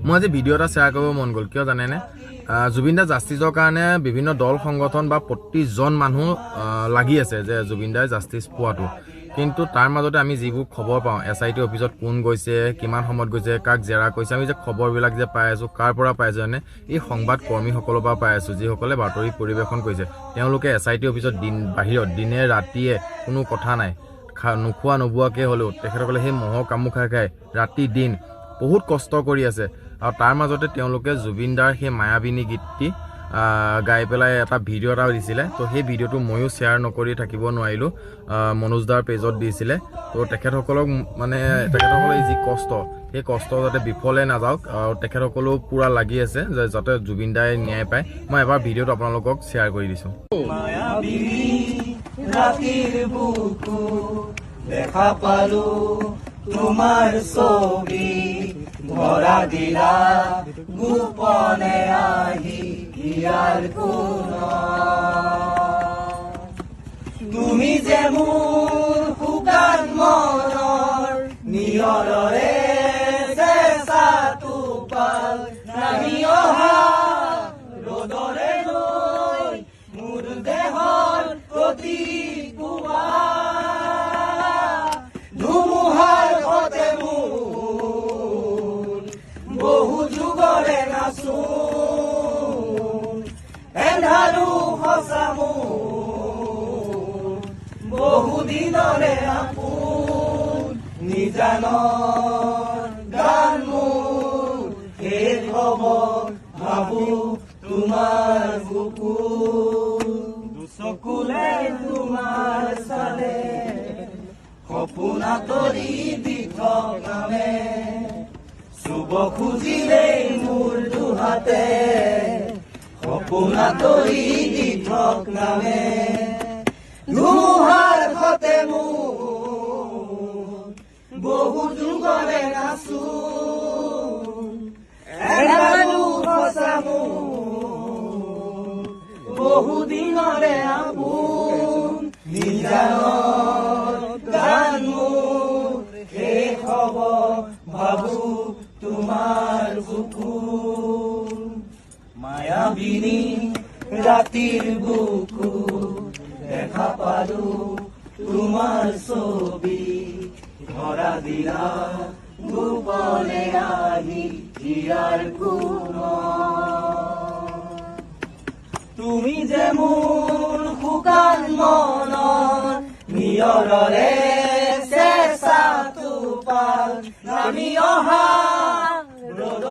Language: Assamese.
মই আজি ভিডিঅ' এটা শ্বেয়াৰ কৰিব মন গ'ল কিয় জানেনে জুবিন দা জাষ্টিছৰ কাৰণে বিভিন্ন দল সংগঠন বা প্ৰতিজন মানুহ লাগি আছে যে জুবিন দাই জাষ্টিছ পোৱাটো কিন্তু তাৰ মাজতে আমি যিবোৰ খবৰ পাওঁ SIT অফিচত কোন গৈছে কিমান সময়ত গৈছে কাক জেৰা কৰিছে আমি যে খবৰবিলাক যে পাই আছো কাৰ পৰা পাই আছো মানে এই সংবাদ কৰ্মীসকলৰ পৰা পাই আছো যিসকলে বাতৰি পৰিৱেশন কৰিছে তেওঁলোকে SIT অফিচত বাহিৰত দিনে ৰাতিয়ে কোনো কথা নাই নোখোৱা নোবোৱাকে হ'লেও তেখেতসকলে সেই মহৰ কামু খাই খাই ৰাতি দিন বহুত কষ্ট কৰি আছে আৰু তাৰ মাজতে তেওঁলোকে জুবিন দাৰ সেই মায়াবিনী গীতটি গাই পেলাই এটা ভিডিঅ' এটা দিছিলে তো সেই ভিডিঅ'টো ময়ো শ্বেয়াৰ নকৰি থাকিব নোৱাৰিলোঁ মনোজ দাৰ পেজত দিছিলে তো তেখেতসকলক মানে তেখেতসকলৰ যি কষ্ট সেই কষ্ট যাতে বিফলে নাযাওক আৰু তেখেতসকলেও পূৰা লাগি আছে যে যাতে জুবিন দাই ন্যায় পায় মই এবাৰ ভিডিঅ'টো আপোনালোকক শ্বেয়াৰ কৰি দিছোঁ দেখা পালো তোমাৰ ছবি ধৰা দিলা গোপনে আহি ইয়াৰ কোন তুমি যে মোৰ শুকান মনৰ নিয়ৰৰে চেঁচাটো পাল নামি অহা ৰ'দৰে লৈ মোৰ দেহৰ প্ৰতি বহু যুগৰে নাচো এন্ধাৰো সঁচামো বহু দিনৰে আপোন নিজানৰ গান মোৰ শেষ হ'ব ভাবো তোমাৰ বুকুৰ চকুলে তোমাৰ চালে সপোন আঁতৰি দি থকামে শুভ খুজিলেই মোৰ দুহাতে সপোন আঁতৰি দি থকামে ধুমুহাৰ সতে মোৰ বহু যুগৰে নাচো এৰালো সঁচামো বহু দিনৰে আপোন নিজানৰ গান মোৰ শেষ হ'ব ভাবো তোমাৰ বুকু মায়াবিনী ৰাতিৰ বুকু দেখা পালো তোমাৰ ছবি ধৰা দিলা গোপনে আহি ইয়াৰ কোন তুমি যে মোৰ শুকান মনৰ নিয়ৰৰে চেঁচাটো পাল নামি অহা